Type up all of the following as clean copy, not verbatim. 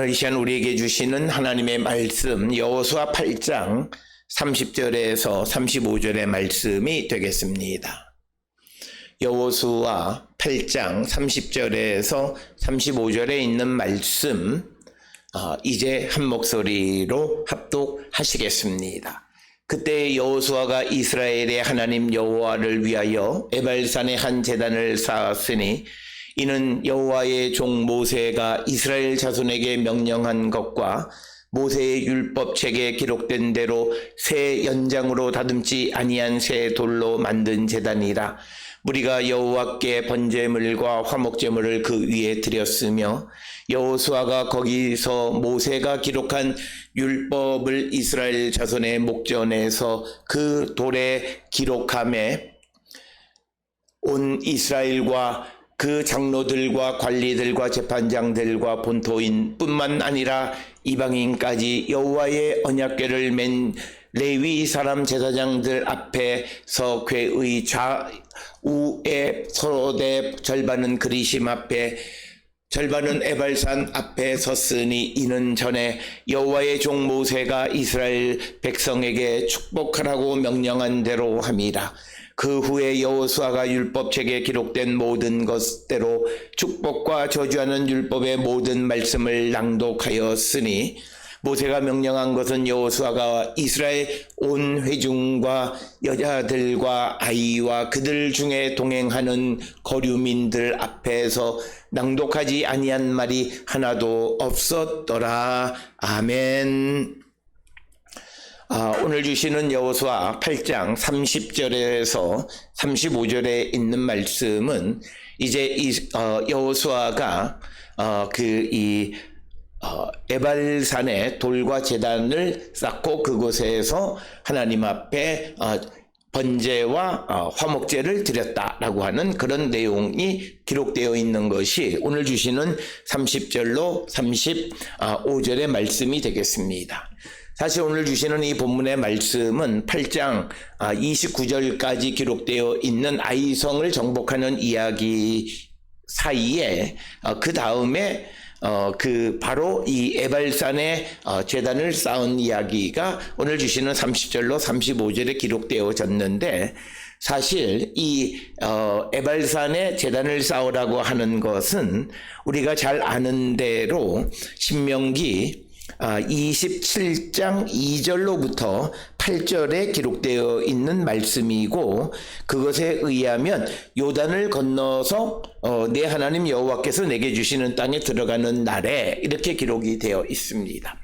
오늘 이 시간 우리에게 주시는 하나님의 말씀 여호수아 8장 30절에서 35절의 말씀이 되겠습니다. 여호수아 8장 30절에서 35절에 있는 말씀 이제 한 목소리로 합독하시겠습니다. 그때 여호수아가 이스라엘의 하나님 여호와를 위하여 에발산에 한 제단을 쌓았으니 이는 여호와의 종 모세가 이스라엘 자손에게 명령한 것과 모세의 율법책에 기록된 대로 새 연장으로 다듬지 아니한 새 돌로 만든 제단이라. 무리가 여호와께 번제물과 화목제물을 그 위에 드렸으며 여호수아가 거기서 모세가 기록한 율법을 이스라엘 자손의 목전에서 그 돌에 기록함에 온 이스라엘과 그 장로들과 관리들과 재판장들과 본토인 뿐만 아니라 이방인까지 여호와의 언약궤를 맨 레위 사람 제사장들 앞에서 궤의 좌우에 서로대 절반은 그리심 앞에 절반은 에발산 앞에 섰으니 이는 전에 여호와의 종 모세가 이스라엘 백성에게 축복하라고 명령한 대로 함이라. 그 후에 여호수아가 율법책에 기록된 모든 것대로 축복과 저주하는 율법의 모든 말씀을 낭독하였으니 모세가 명령한 것은 여호수아가 이스라엘 온 회중과 여자들과 아이와 그들 중에 동행하는 거류민들 앞에서 낭독하지 아니한 말이 하나도 없었더라. 아멘. 오늘 주시는 여호수아 8장 30절에서 35절에 있는 말씀은 이제 여호수아가 에발산에 돌과 제단을 쌓고 그곳에서 하나님 앞에 번제와 화목제를 드렸다라고 하는 그런 내용이 기록되어 있는 것이 오늘 주시는 30절로 35절의 말씀이 되겠습니다. 사실 오늘 주시는 이 본문의 말씀은 8장 29절까지 기록되어 있는 아이성을 정복하는 이야기 사이에 그 다음에 바로 이 에발산에 제단을 쌓은 이야기가 오늘 주시는 30절로 35절에 기록되어졌는데 사실 이 에발산에 제단을 쌓으라고 하는 것은 우리가 잘 아는 대로 신명기 27장 2절로부터 8절에 기록되어 있는 말씀이고 그것에 의하면 요단을 건너서 내 하나님 여호와께서 내게 주시는 땅에 들어가는 날에 이렇게 기록이 되어 있습니다.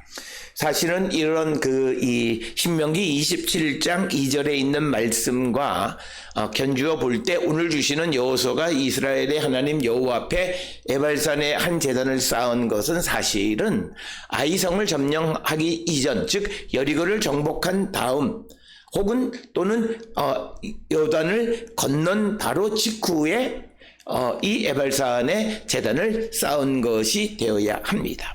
사실은 이런 이 신명기 27장 2절에 있는 말씀과 견주어 볼 때 오늘 주시는 여호수아가 이스라엘의 하나님 여호와 앞에 에발산에 한 제단을 쌓은 것은 사실은 아이성을 점령하기 이전, 즉 여리고를 정복한 다음 혹은 또는 요단을 건넌 바로 직후에 이 에발산에 제단을 쌓은 것이 되어야 합니다.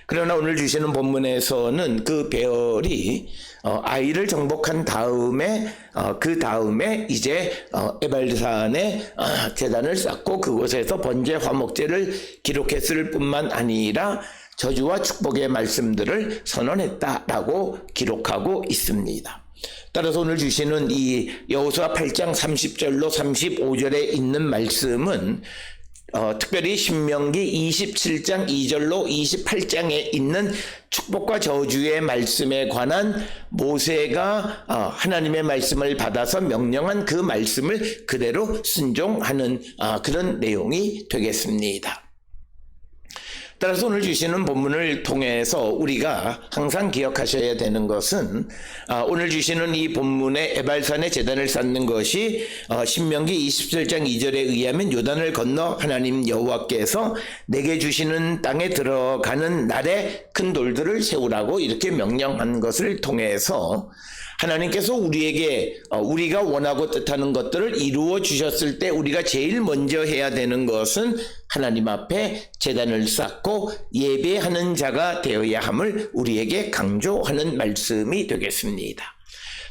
그러나 오늘 주시는 본문에서는 그 배열이 아이를 정복한 다음에 그 다음에 이제 에발산에 제단을 쌓고 그곳에서 번제 화목제를 기록했을 뿐만 아니라 저주와 축복의 말씀들을 선언했다라고 기록하고 있습니다. 따라서 오늘 주시는 이 여호수아 8장 30절로 35절에 있는 말씀은 특별히 신명기 27장 2절로 28장에 있는 축복과 저주의 말씀에 관한 모세가 하나님의 말씀을 받아서 명령한 그 말씀을 그대로 순종하는 그런 내용이 되겠습니다. 따라서 오늘 주시는 본문을 통해서 우리가 항상 기억하셔야 되는 것은 오늘 주시는 이 본문의 에발산에 제단을 쌓는 것이 신명기 27장 2절에 의하면 요단을 건너 하나님 여호와께서 내게 주시는 땅에 들어가는 날에 큰 돌들을 세우라고 이렇게 명령한 것을 통해서 하나님께서 우리에게 우리가 원하고 뜻하는 것들을 이루어 주셨을 때 우리가 제일 먼저 해야 되는 것은 하나님 앞에 제단을 쌓고 예배하는 자가 되어야 함을 우리에게 강조하는 말씀이 되겠습니다.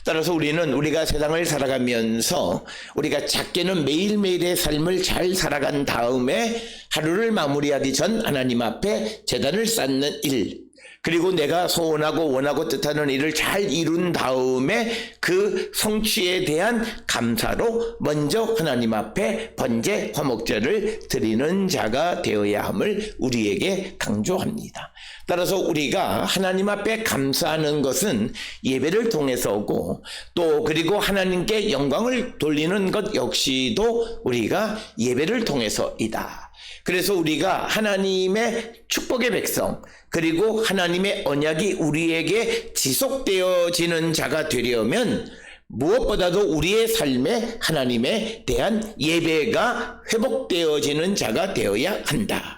따라서 우리가 세상을 살아가면서 우리가 작게는 매일매일의 삶을 잘 살아간 다음에 하루를 마무리하기 전 하나님 앞에 제단을 쌓는 일, 그리고 내가 소원하고 원하고 뜻하는 일을 잘 이룬 다음에 그 성취에 대한 감사로 먼저 하나님 앞에 번제 화목제를 드리는 자가 되어야 함을 우리에게 강조합니다. 따라서 우리가 하나님 앞에 감사하는 것은 예배를 통해서고, 또 그리고 하나님께 영광을 돌리는 것 역시도 우리가 예배를 통해서이다. 그래서 우리가 하나님의 축복의 백성, 그리고 하나님의 언약이 우리에게 지속되어지는 자가 되려면 무엇보다도 우리의 삶에 하나님에 대한 예배가 회복되어지는 자가 되어야 한다.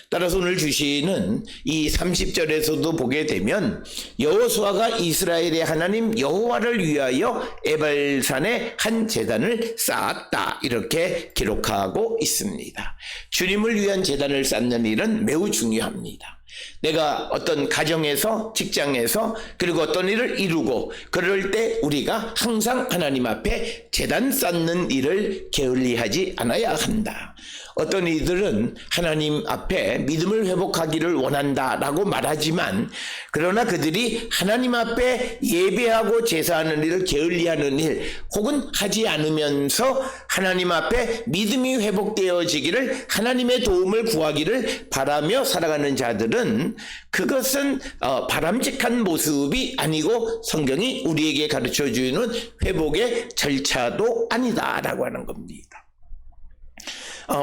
따라서 오늘 주시는 이 30절에서도 보게 되면 여호수아가 이스라엘의 하나님 여호와를 위하여 에발산에 한 제단을 쌓았다, 이렇게 기록하고 있습니다. 주님을 위한 제단을 쌓는 일은 매우 중요합니다. 내가 어떤 가정에서, 직장에서, 그리고 어떤 일을 이루고 그럴 때 우리가 항상 하나님 앞에 제단 쌓는 일을 게을리하지 않아야 한다. 어떤 이들은 하나님 앞에 믿음을 회복하기를 원한다라고 말하지만, 그러나 그들이 하나님 앞에 예배하고 제사하는 일을 게을리하는 일, 혹은 하지 않으면서 하나님 앞에 믿음이 회복되어지기를, 하나님의 도움을 구하기를 바라며 살아가는 자들은 그것은 바람직한 모습이 아니고 성경이 우리에게 가르쳐주는 회복의 절차도 아니다라고 하는 겁니다.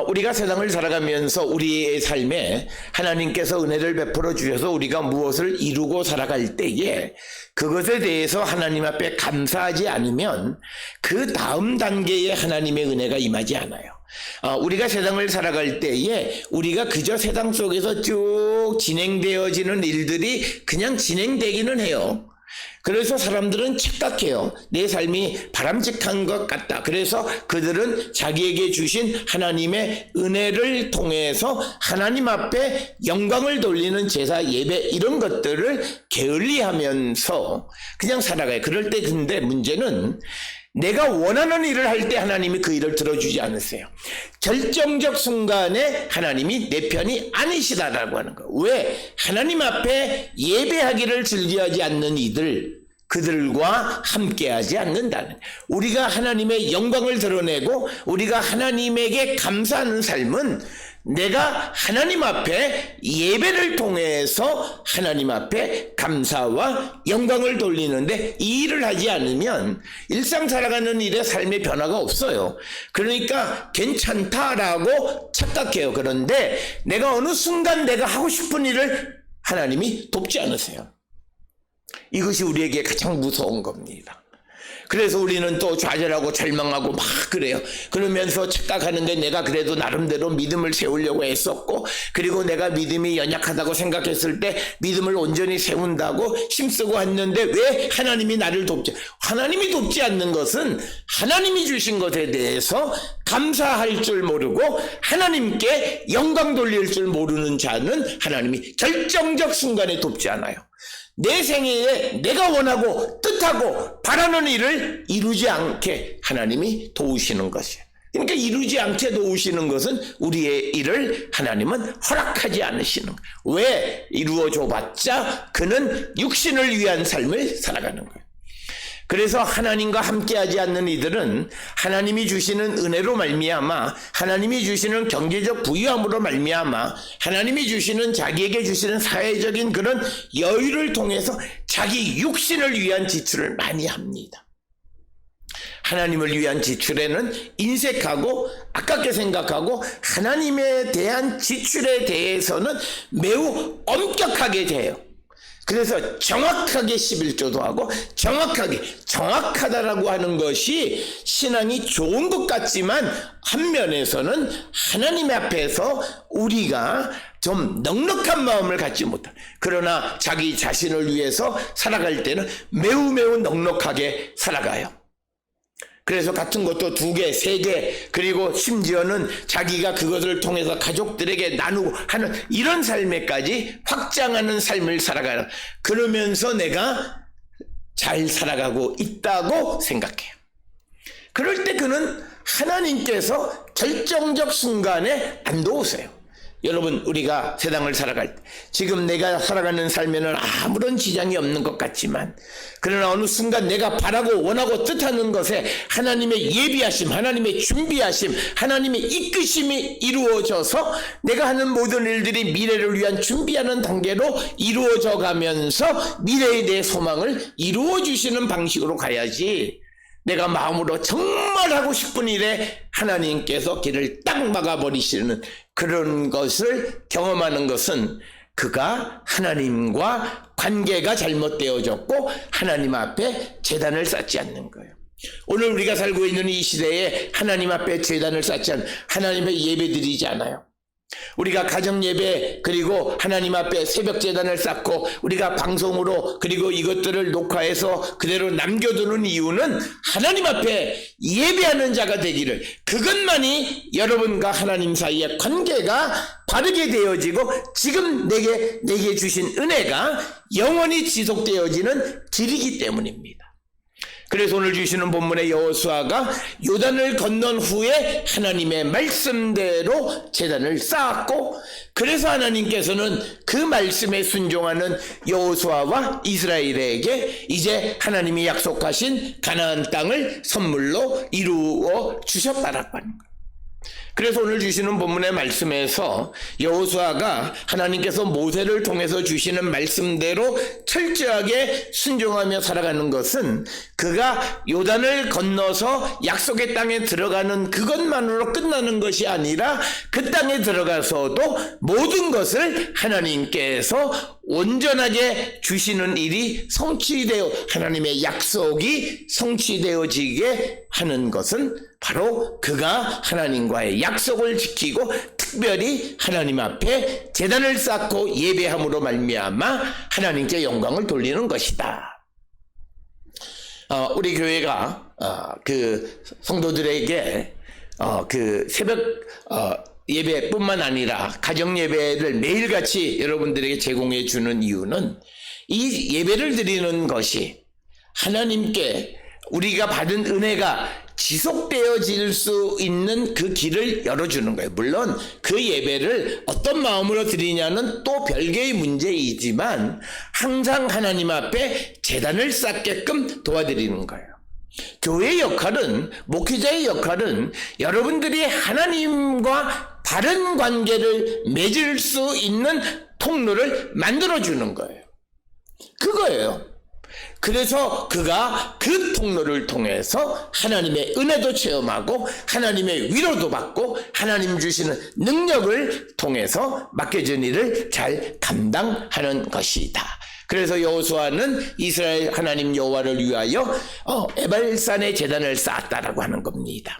우리가 세상을 살아가면서 우리의 삶에 하나님께서 은혜를 베풀어 주셔서 우리가 무엇을 이루고 살아갈 때에 그것에 대해서 하나님 앞에 감사하지 않으면 그 다음 단계에 하나님의 은혜가 임하지 않아요. 우리가 세상을 살아갈 때에 우리가 그저 세상 속에서 쭉 진행되어지는 일들이 그냥 진행되기는 해요. 그래서 사람들은 착각해요. 내 삶이 바람직한 것 같다. 그래서 그들은 자기에게 주신 하나님의 은혜를 통해서 하나님 앞에 영광을 돌리는 제사, 예배, 이런 것들을 게을리하면서 그냥 살아가요. 그럴 때 근데 문제는 내가 원하는 일을 할 때 하나님이 그 일을 들어주지 않으세요. 결정적 순간에 하나님이 내 편이 아니시다라고 하는 거예요. 왜? 하나님 앞에 예배하기를 즐겨하지 않는 이들, 그들과 함께하지 않는다는, 우리가 하나님의 영광을 드러내고 우리가 하나님에게 감사하는 삶은 내가 하나님 앞에 예배를 통해서 하나님 앞에 감사와 영광을 돌리는데 이 일을 하지 않으면 일상 살아가는 일에 삶의 변화가 없어요. 그러니까 괜찮다라고 착각해요. 그런데 내가 어느 순간 내가 하고 싶은 일을 하나님이 돕지 않으세요. 이것이 우리에게 가장 무서운 겁니다. 그래서 우리는 또 좌절하고 절망하고 막 그래요. 그러면서 착각하는데 내가 그래도 나름대로 믿음을 세우려고 했었고, 그리고 내가 믿음이 연약하다고 생각했을 때 믿음을 온전히 세운다고 힘쓰고 했는데 왜 하나님이 나를 돕지? 하나님이 돕지 않는 것은 하나님이 주신 것에 대해서 감사할 줄 모르고 하나님께 영광 돌릴 줄 모르는 자는 하나님이 결정적 순간에 돕지 않아요. 내 생애에 내가 원하고 뜻하고 바라는 일을 이루지 않게 하나님이 도우시는 것이에요. 그러니까 이루지 않게 도우시는 것은 우리의 일을 하나님은 허락하지 않으시는 거예요. 왜? 이루어줘 봤자 그는 육신을 위한 삶을 살아가는 거예요. 그래서 하나님과 함께하지 않는 이들은 하나님이 주시는 은혜로 말미암아, 하나님이 주시는 경제적 부유함으로 말미암아, 하나님이 주시는 자기에게 주시는 사회적인 그런 여유를 통해서 자기 육신을 위한 지출을 많이 합니다. 하나님을 위한 지출에는 인색하고 아깝게 생각하고 하나님에 대한 지출에 대해서는 매우 엄격하게 돼요. 그래서 정확하게 11조도 하고 정확하다라고 하는 것이 신앙이 좋은 것 같지만 한면에서는 하나님 앞에서 우리가 좀 넉넉한 마음을 갖지 못한, 그러나 자기 자신을 위해서 살아갈 때는 매우 넉넉하게 살아가요. 그래서 같은 것도 2개, 3개, 그리고 심지어는 자기가 그것을 통해서 가족들에게 나누고 하는 이런 삶에까지 확장하는 삶을 살아가요. 그러면서 내가 잘 살아가고 있다고 생각해요. 그럴 때 그는 하나님께서 결정적 순간에 안 도우세요. 여러분, 우리가 세상을 살아갈 때 지금 내가 살아가는 삶에는 아무런 지장이 없는 것 같지만, 그러나 어느 순간 내가 바라고 원하고 뜻하는 것에 하나님의 예비하심, 하나님의 준비하심, 하나님의 이끄심이 이루어져서 내가 하는 모든 일들이 미래를 위한 준비하는 단계로 이루어져 가면서 미래에 대해 소망을 이루어 주시는 방식으로 가야지, 내가 마음으로 정말 하고 싶은 일에 하나님께서 길을 딱 막아버리시는 그런 것을 경험하는 것은 그가 하나님과 관계가 잘못되어졌고 하나님 앞에 제단을 쌓지 않는 거예요. 오늘 우리가 살고 있는 이 시대에 하나님 앞에 제단을 쌓지 않는, 하나님의 예배드리지 않아요. 우리가 가정 예배, 그리고 하나님 앞에 새벽 제단을 쌓고 우리가 방송으로 그리고 이것들을 녹화해서 그대로 남겨두는 이유는 하나님 앞에 예배하는 자가 되기를, 그것만이 여러분과 하나님 사이의 관계가 바르게 되어지고 지금 내게 주신 은혜가 영원히 지속되어지는 길이기 때문입니다. 그래서 오늘 주시는 본문의 여호수아가 요단을 건넌 후에 하나님의 말씀대로 제단을 쌓았고, 그래서 하나님께서는 그 말씀에 순종하는 여호수아와 이스라엘에게 이제 하나님이 약속하신 가나안 땅을 선물로 이루어 주셨다라고 하는 거예요. 그래서 오늘 주시는 본문의 말씀에서 여호수아가 하나님께서 모세를 통해서 주시는 말씀대로 철저하게 순종하며 살아가는 것은 그가 요단을 건너서 약속의 땅에 들어가는 그것만으로 끝나는 것이 아니라 그 땅에 들어가서도 모든 것을 하나님께서 온전하게 주시는 일이 성취되어, 하나님의 약속이 성취되어지게 하는 것은 바로 그가 하나님과의 약속을 지키고 특별히 하나님 앞에 제단을 쌓고 예배함으로 말미암아 하나님께 영광을 돌리는 것이다. 우리 교회가 그 성도들에게 그 새벽 예배뿐만 아니라 가정 예배를 매일같이 여러분들에게 제공해 주는 이유는, 이 예배를 드리는 것이 하나님께 우리가 받은 은혜가 지속되어질 수 있는 그 길을 열어주는 거예요. 물론 그 예배를 어떤 마음으로 드리냐는 또 별개의 문제이지만 항상 하나님 앞에 제단을 쌓게끔 도와드리는 거예요. 교회의 역할은, 목회자의 역할은 여러분들이 하나님과 바른 관계를 맺을 수 있는 통로를 만들어주는 거예요. 그거예요. 그래서 그가 그 통로를 통해서 하나님의 은혜도 체험하고 하나님의 위로도 받고 하나님 주시는 능력을 통해서 맡겨진 일을 잘 감당하는 것이다. 그래서 여호수아는 이스라엘 하나님 여호와를 위하여 에발산의 제단을 쌓았다라고 하는 겁니다.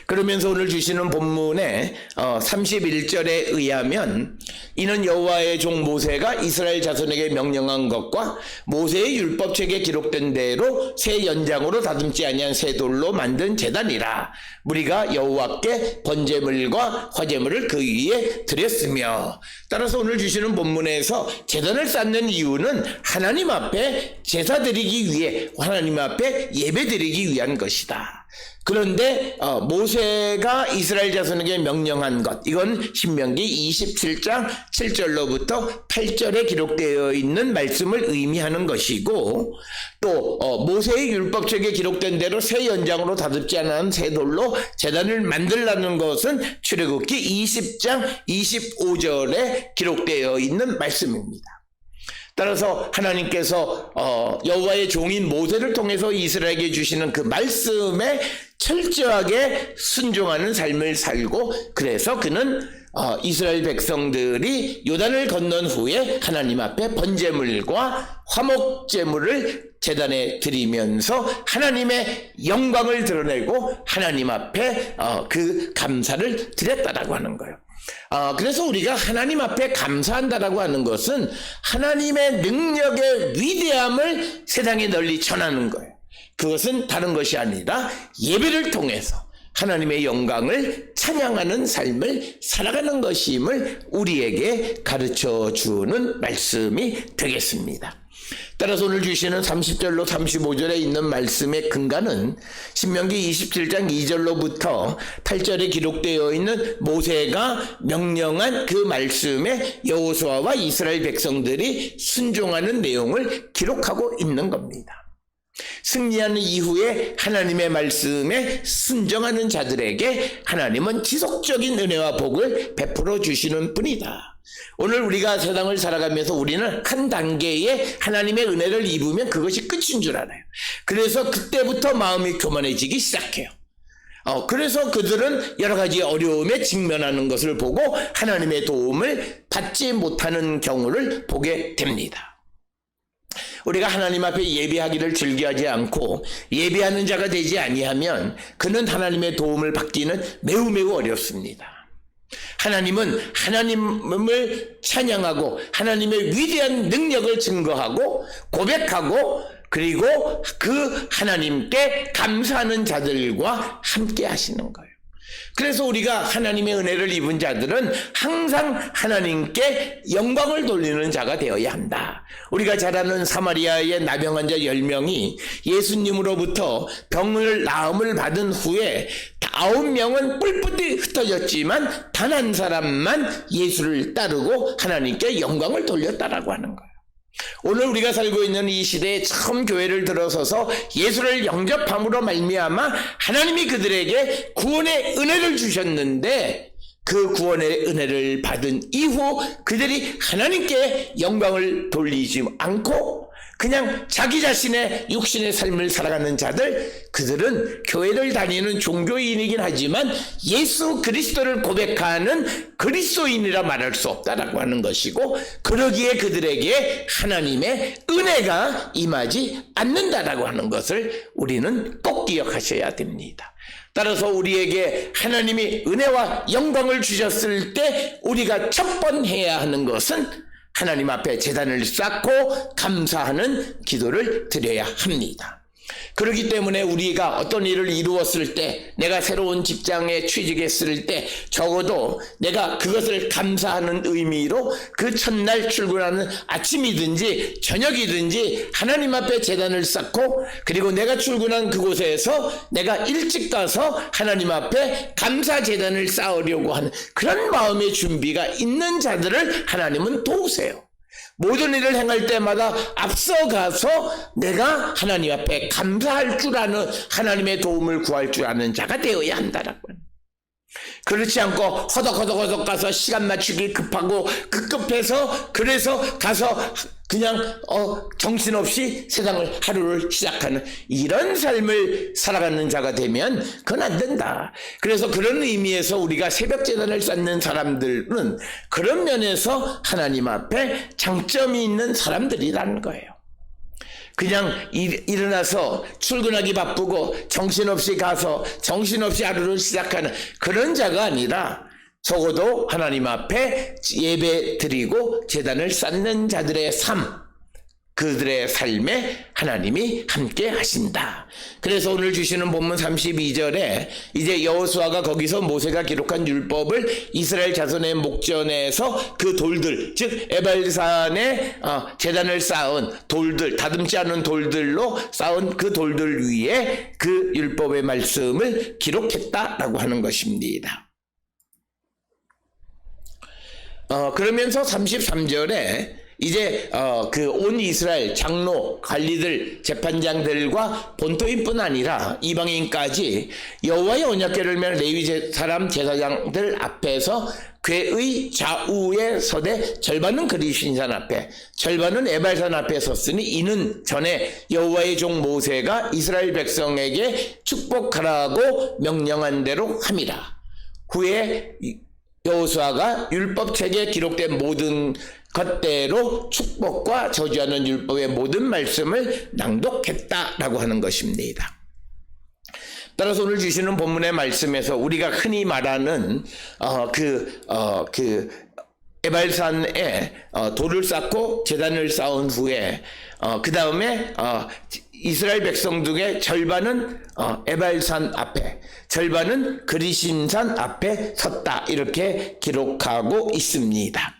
그러면서 오늘 주시는 본문의 31절에 의하면, 이는 여호와의 종 모세가 이스라엘 자손에게 명령한 것과 모세의 율법책에 기록된 대로 새 연장으로 다듬지 아니한 새 돌로 만든 제단이라. 우리가 여호와께 번제물과 화제물을 그 위에 드렸으며. 따라서 오늘 주시는 본문에서 제단을 쌓는 이유는 하나님 앞에 제사 드리기 위해, 하나님 앞에 예배 드리기 위한 것이다. 그런데 모세가 이스라엘 자손에게 명령한 것, 이건 신명기 27장 7절로부터 8절에 기록되어 있는 말씀을 의미하는 것이고, 또 모세의 율법책에 기록된 대로 새 연장으로 다듬지 않은 새 돌로 제단을 만들라는 것은 출애굽기 20장 25절에 기록되어 있는 말씀입니다. 따라서 하나님께서 여호와의 종인 모세를 통해서 이스라엘에게 주시는 그 말씀에 철저하게 순종하는 삶을 살고, 그래서 그는 이스라엘 백성들이 요단을 건넌 후에 하나님 앞에 번제물과 화목제물을 제단에 드리면서 하나님의 영광을 드러내고 하나님 앞에 그 감사를 드렸다라고 하는 거예요. 그래서 우리가 하나님 앞에 감사한다라고 하는 것은 하나님의 능력의 위대함을 세상에 널리 전하는 거예요. 그것은 다른 것이 아니라 예배를 통해서 하나님의 영광을 찬양하는 삶을 살아가는 것임을 우리에게 가르쳐 주는 말씀이 되겠습니다. 따라서 오늘 주시는 30절로 35절에 있는 말씀의 근간은 신명기 27장 2절로부터 8절에 기록되어 있는 모세가 명령한 그 말씀에 여호수아와 이스라엘 백성들이 순종하는 내용을 기록하고 있는 겁니다. 승리하는 이후에 하나님의 말씀에 순종하는 자들에게 하나님은 지속적인 은혜와 복을 베풀어 주시는 분이다. 오늘 우리가 세상을 살아가면서 우리는 한 단계의 하나님의 은혜를 입으면 그것이 끝인 줄 알아요. 그래서 그때부터 마음이 교만해지기 시작해요. 그래서 그들은 여러 가지 어려움에 직면하는 것을 보고 하나님의 도움을 받지 못하는 경우를 보게 됩니다. 우리가 하나님 앞에 예배하기를 즐겨하지 않고 예배하는 자가 되지 아니하면 그는 하나님의 도움을 받기는 매우 어렵습니다. 하나님은 하나님을 찬양하고 하나님의 위대한 능력을 증거하고 고백하고 그리고 그 하나님께 감사하는 자들과 함께 하시는 거예요. 그래서 우리가 하나님의 은혜를 입은 자들은 항상 하나님께 영광을 돌리는 자가 되어야 한다. 우리가 잘 아는 사마리아의 나병 환자 10명이 예수님으로부터 병을 나음을 받은 후에 9명은 뿔뿔이 흩어졌지만 단 한 사람만 예수를 따르고 하나님께 영광을 돌렸다라고 하는 거예요. 오늘 우리가 살고 있는 이 시대에 처음 교회를 들어서서 예수를 영접함으로 말미암아 하나님이 그들에게 구원의 은혜를 주셨는데 그 구원의 은혜를 받은 이후 그들이 하나님께 영광을 돌리지 않고 그냥 자기 자신의 육신의 삶을 살아가는 자들, 그들은 교회를 다니는 종교인이긴 하지만 예수 그리스도를 고백하는 그리스도인이라 말할 수 없다라고 하는 것이고, 그러기에 그들에게 하나님의 은혜가 임하지 않는다라고 하는 것을 우리는 꼭 기억하셔야 됩니다. 따라서 우리에게 하나님이 은혜와 영광을 주셨을 때 우리가 첫 번 해야 하는 것은 하나님 앞에 제단을 쌓고 감사하는 기도를 드려야 합니다. 그렇기 때문에 우리가 어떤 일을 이루었을 때, 내가 새로운 직장에 취직했을 때 적어도 내가 그것을 감사하는 의미로 그 첫날 출근하는 아침이든지 저녁이든지 하나님 앞에 제단을 쌓고, 그리고 내가 출근한 그곳에서 내가 일찍 가서 하나님 앞에 감사 제단을 쌓으려고 하는 그런 마음의 준비가 있는 자들을 하나님은 도우세요. 모든 일을 행할 때마다 앞서가서 내가 하나님 앞에 감사할 줄 아는, 하나님의 도움을 구할 줄 아는 자가 되어야 한다라고. 그렇지 않고 허덕허덕 가서 시간 맞추기 급하고 급급해서 그래서 가서 그냥 정신없이 세상을 하루를 시작하는 이런 삶을 살아가는 자가 되면 그건 안 된다. 그래서 그런 의미에서 우리가 새벽 제단을 쌓는 사람들은 그런 면에서 하나님 앞에 장점이 있는 사람들이라는 거예요. 그냥 일어나서 출근하기 바쁘고 정신없이 가서 정신없이 하루를 시작하는 그런 자가 아니라 적어도 하나님 앞에 예배 드리고 제단을 쌓는 자들의 삶, 그들의 삶에 하나님이 함께 하신다. 그래서 오늘 주시는 본문 32절에 이제 여호수아가 거기서 모세가 기록한 율법을 이스라엘 자손의 목전에서 그 돌들, 즉 에발산에 제단을 쌓은 돌들, 다듬지 않은 돌들로 쌓은 그 돌들 위에 그 율법의 말씀을 기록했다라고 하는 것입니다. 그러면서 33절에 이제 그 온 이스라엘 장로, 관리들, 재판장들과 본토인뿐 아니라 이방인까지 여호와의 언약궤를 맨 레위 사람 제사장들 앞에서 궤의 좌우에 서되 절반은 그리신산 앞에, 절반은 에발산 앞에 섰으니 이는 전에 여호와의 종 모세가 이스라엘 백성에게 축복하라고 명령한 대로 함이라. 후에 여호수아가 율법책에 기록된 모든 것대로 축복과 저주하는 율법의 모든 말씀을 낭독했다라고 하는 것입니다. 따라서 오늘 주시는 본문의 말씀에서 우리가 흔히 말하는 에발산에 돌을 쌓고 제단을 쌓은 후에 그 다음에 이스라엘 백성 중에 절반은 에발산 앞에, 절반은 그리심산 앞에 섰다, 이렇게 기록하고 있습니다.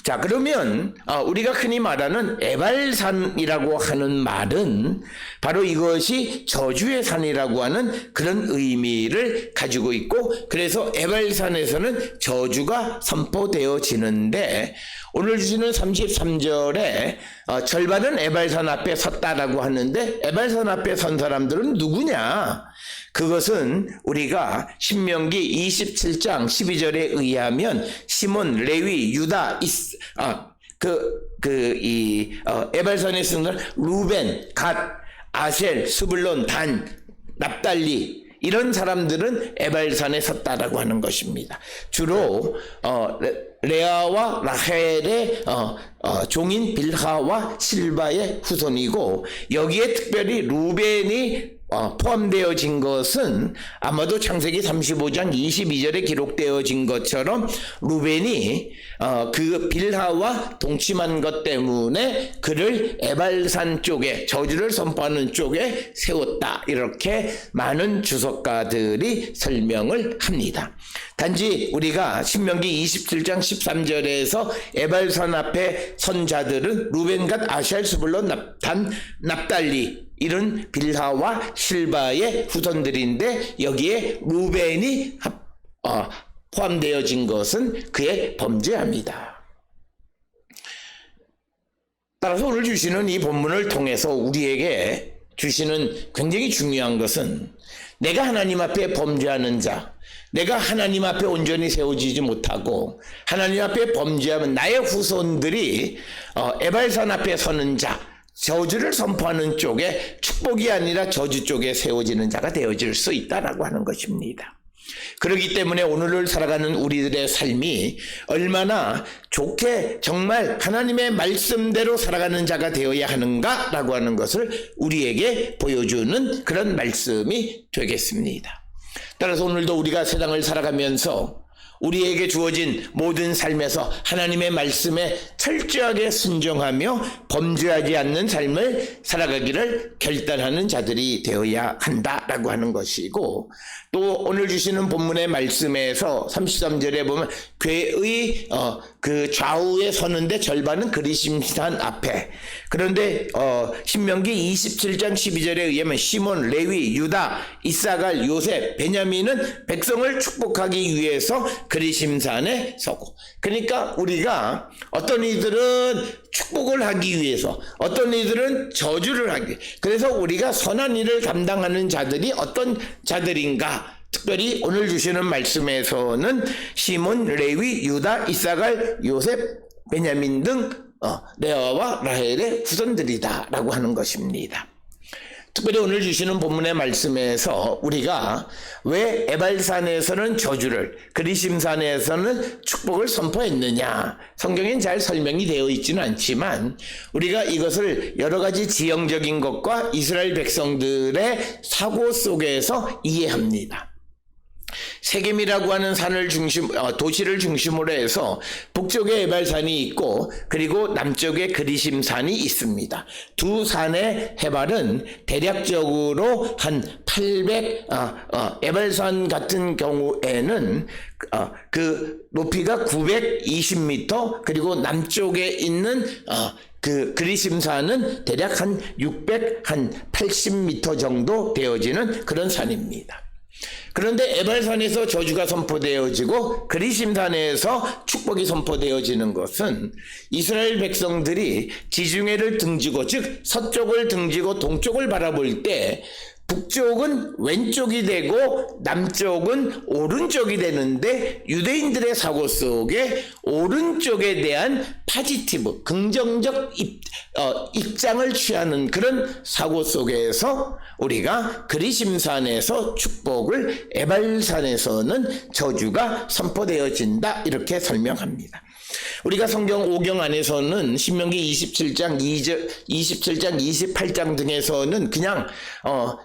자, 그러면 우리가 흔히 말하는 에발산이라고 하는 말은 바로 이것이 저주의 산이라고 하는 그런 의미를 가지고 있고, 그래서 에발산에서는 저주가 선포되어지는데, 오늘 주시는 33절에 절반은 에발산 앞에 섰다라고 하는데, 에발산 앞에 선 사람들은 누구냐? 그것은 우리가 신명기 27장 12절에 의하면 시몬, 레위, 유다, 에발산에 쓰는 루벤, 갓, 아셀, 스불론, 단, 납달리, 이런 사람들은 에발산에 섰다라고 하는 것입니다. 주로 레아와 라헬의 종인 빌하와 실바의 후손이고, 여기에 특별히 루벤이 포함되어진 것은 아마도 창세기 35장 22절에 기록되어진 것처럼 루벤이 그 빌하와 동침한 것 때문에 그를 에발산 쪽에, 저주를 선포하는 쪽에 세웠다, 이렇게 많은 주석가들이 설명을 합니다. 단지 우리가 신명기 27장 13절에서 에발산 앞에 선 자들은 루벤갓, 아셀, 스불론, 단, 납달리, 이런 빌하와 실바의 후손들인데, 여기에 루벤이 포함되어진 것은 그의 범죄합니다. 따라서 오늘 주시는 이 본문을 통해서 우리에게 주시는 굉장히 중요한 것은, 내가 하나님 앞에 범죄하는 자, 내가 하나님 앞에 온전히 세워지지 못하고 하나님 앞에 범죄하면 나의 후손들이 에발산 앞에 서는 자, 저주를 선포하는 쪽에, 축복이 아니라 저주 쪽에 세워지는 자가 되어질 수 있다라고 하는 것입니다. 그렇기 때문에 오늘을 살아가는 우리들의 삶이 얼마나 좋게 정말 하나님의 말씀대로 살아가는 자가 되어야 하는가라고 하는 것을 우리에게 보여주는 그런 말씀이 되겠습니다. 따라서 오늘도 우리가 세상을 살아가면서 우리에게 주어진 모든 삶에서 하나님의 말씀에 철저하게 순종하며 범죄하지 않는 삶을 살아가기를 결단하는 자들이 되어야 한다라고 하는 것이고, 또 오늘 주시는 본문의 말씀에서 33절에 보면 궤의 그 좌우에 서는데 절반은 그리심산 앞에, 그런데 신명기 27장 12절에 의하면 시몬, 레위, 유다, 이사갈, 요셉, 베냐민은 백성을 축복하기 위해서 그리심산에 서고, 그러니까 우리가 어떤 이들은 축복을 하기 위해서, 어떤 이들은 저주를 하기 위해서, 그래서 우리가 선한 일을 감당하는 자들이 어떤 자들인가, 특별히 오늘 주시는 말씀에서는 시몬, 레위, 유다, 이사갈, 요셉, 베냐민 등 레아와 라헬의 후손들이다 라고 하는 것입니다. 특별히 오늘 주시는 본문의 말씀에서 우리가 왜 에발산에서는 저주를, 그리심산에서는 축복을 선포했느냐, 성경엔 잘 설명이 되어 있지는 않지만 우리가 이것을 여러 가지 지형적인 것과 이스라엘 백성들의 사고 속에서 이해합니다. 세겜이라고 하는 도시를 중심으로 해서 북쪽에 에발산이 있고, 그리고 남쪽에 그리심산이 있습니다. 두 산의 해발은 대략적으로 한 800, 에발산 같은 경우에는 그 높이가 920m, 그리고 남쪽에 있는 그 그리심산은 대략 한 680m 정도 되어지는 그런 산입니다. 그런데 에발산에서 저주가 선포되어지고 그리심산에서 축복이 선포되어지는 것은 이스라엘 백성들이 지중해를 등지고, 즉 서쪽을 등지고 동쪽을 바라볼 때 북쪽은 왼쪽이 되고 남쪽은 오른쪽이 되는데, 유대인들의 사고 속에 오른쪽에 대한 파지티브, 긍정적 입장을 취하는 그런 사고 속에서 우리가 그리심산에서 축복을, 에발산에서는 저주가 선포되어진다, 이렇게 설명합니다. 우리가 성경 5경 안에서는 신명기 27장 28장 등에서는 그냥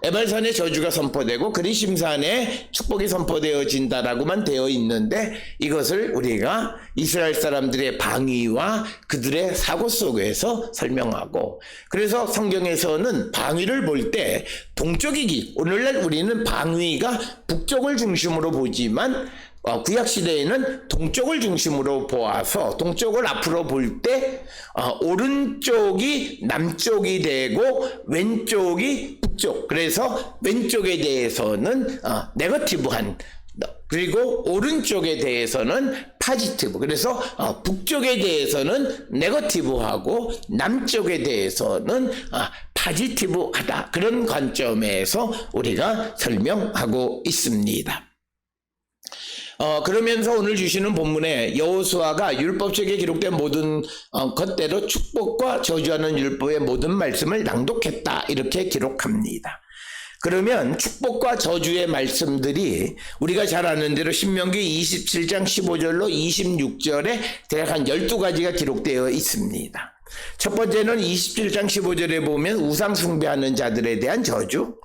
에발산에 저주가 선포되고 그리심산에 축복이 선포되어진다라고만 되어 있는데, 이것을 우리가 이스라엘 사람들의 방위와 그들의 사고 속에서 설명하고, 그래서 성경에서는 방위를 볼 때 동쪽이기, 오늘날 우리는 방위가 북쪽을 중심으로 보지만 구약 시대에는 동쪽을 중심으로 보아서 동쪽을 앞으로 볼 때 오른쪽이 남쪽이 되고 왼쪽이 북쪽. 그래서 왼쪽에 대해서는 네거티브한, 그리고 오른쪽에 대해서는 파지티브. 그래서 북쪽에 대해서는 네거티브하고 남쪽에 대해서는 파지티브하다. 그런 관점에서 우리가 설명하고 있습니다. 그러면서 오늘 주시는 본문에 여호수아가 율법책에 기록된 모든 것대로 축복과 저주하는 율법의 모든 말씀을 낭독했다, 이렇게 기록합니다. 그러면 축복과 저주의 말씀들이 우리가 잘 아는 대로 신명기 27장 15절로 26절에 대략 한 12가지가 기록되어 있습니다. 첫 번째는 27장 15절에 보면 우상 숭배하는 자들에 대한 저주,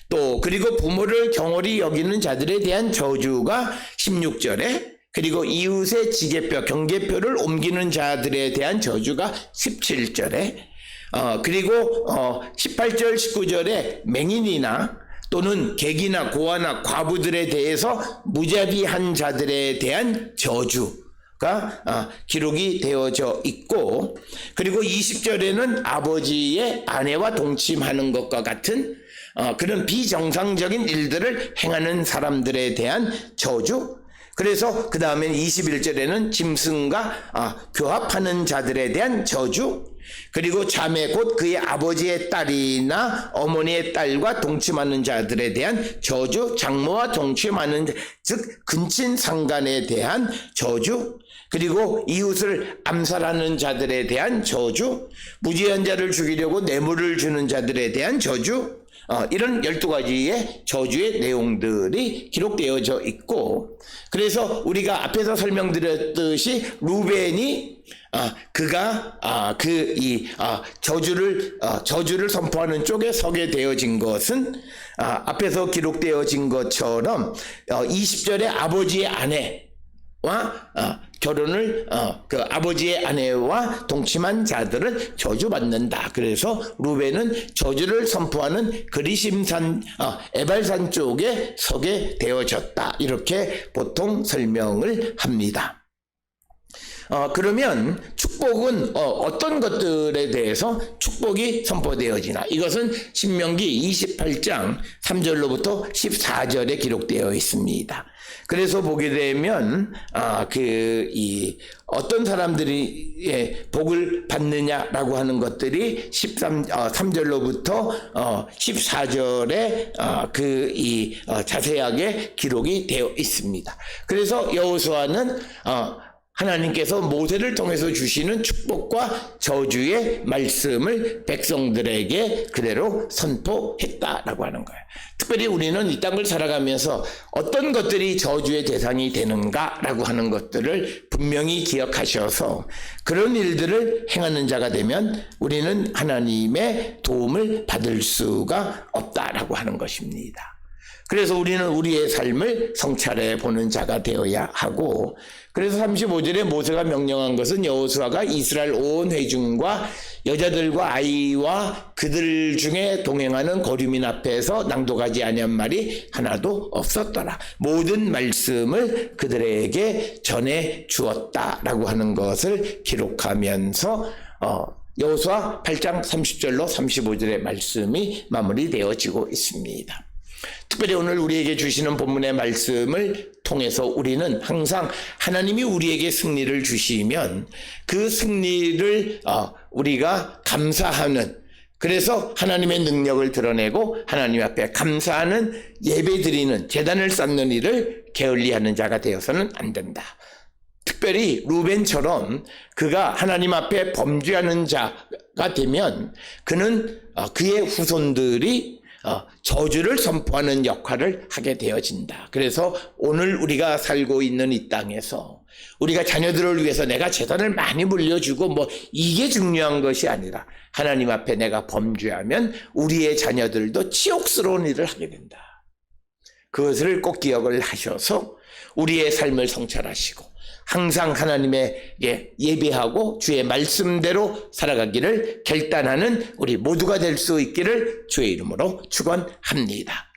또 그리고 부모를 경홀히 여기는 자들에 대한 저주가 16절에, 그리고 이웃의 지게뼈, 경계뼈를 옮기는 자들에 대한 저주가 17절에, 그리고 18절 19절에 맹인이나 또는 객이나 고아나 과부들에 대해서 무자비한 자들에 대한 저주가 기록이 되어져 있고, 그리고 20절에는 아버지의 아내와 동침하는 것과 같은 그런 비정상적인 일들을 행하는 사람들에 대한 저주, 그래서 그 다음에 21절에는 짐승과 교합하는 자들에 대한 저주, 그리고 자매 곧 그의 아버지의 딸이나 어머니의 딸과 동침하는 자들에 대한 저주, 장모와 동침하는 즉 근친 상간에 대한 저주, 그리고 이웃을 암살하는 자들에 대한 저주, 무지한 자를 죽이려고 뇌물을 주는 자들에 대한 저주, 이런 12가지의 저주의 내용들이 기록되어져 있고, 그래서 우리가 앞에서 설명드렸듯이 루벤이 그가 저주를 선포하는 쪽에 서게 되어진 것은 앞에서 기록되어진 것처럼 20절에 아버지의 아내와 결혼을 그 아버지의 아내와 동침한 자들은 저주받는다. 그래서 루벤은 저주를 선포하는 그리심산 에발산 쪽에 서게 되어졌다, 이렇게 보통 설명을 합니다. 그러면 축복은 어떤 것들에 대해서 축복이 선포되어지나? 이것은 신명기 28장 3절로부터 14절에 기록되어 있습니다. 그래서 보게 되면 어떤 사람들이 복을 받느냐라고 하는 것들이 3절로부터 14절에 자세하게 기록이 되어 있습니다. 그래서 여호수아는 하나님께서 모세를 통해서 주시는 축복과 저주의 말씀을 백성들에게 그대로 선포했다라고 하는 거예요. 특별히 우리는 이 땅을 살아가면서 어떤 것들이 저주의 대상이 되는가라고 하는 것들을 분명히 기억하셔서 그런 일들을 행하는 자가 되면 우리는 하나님의 도움을 받을 수가 없다라고 하는 것입니다. 그래서 우리는 우리의 삶을 성찰해 보는 자가 되어야 하고, 그래서 35절에 모세가 명령한 것은 여호수아가 이스라엘 온 회중과 여자들과 아이와 그들 중에 동행하는 거류민 앞에서 낭독하지 아니한 말이 하나도 없었더라. 모든 말씀을 그들에게 전해 주었다라고 하는 것을 기록하면서 여호수아 8장 30절로 35절의 말씀이 마무리되어지고 있습니다. 특별히 오늘 우리에게 주시는 본문의 말씀을 통해서 우리는 항상 하나님이 우리에게 승리를 주시면 그 승리를 우리가 감사하는, 그래서 하나님의 능력을 드러내고 하나님 앞에 감사하는 예배 드리는, 제단을 쌓는 일을 게을리하는 자가 되어서는 안 된다. 특별히 루벤처럼 그가 하나님 앞에 범죄하는 자가 되면 그는 그의 후손들이 저주를 선포하는 역할을 하게 되어진다. 그래서 오늘 우리가 살고 있는 이 땅에서 우리가 자녀들을 위해서 내가 재산을 많이 물려주고 이게 중요한 것이 아니라 하나님 앞에 내가 범죄하면 우리의 자녀들도 치욕스러운 일을 하게 된다. 그것을 꼭 기억을 하셔서 우리의 삶을 성찰하시고 항상 하나님에게 예배하고 주의 말씀대로 살아가기를 결단하는 우리 모두가 될 수 있기를 주의 이름으로 축원합니다.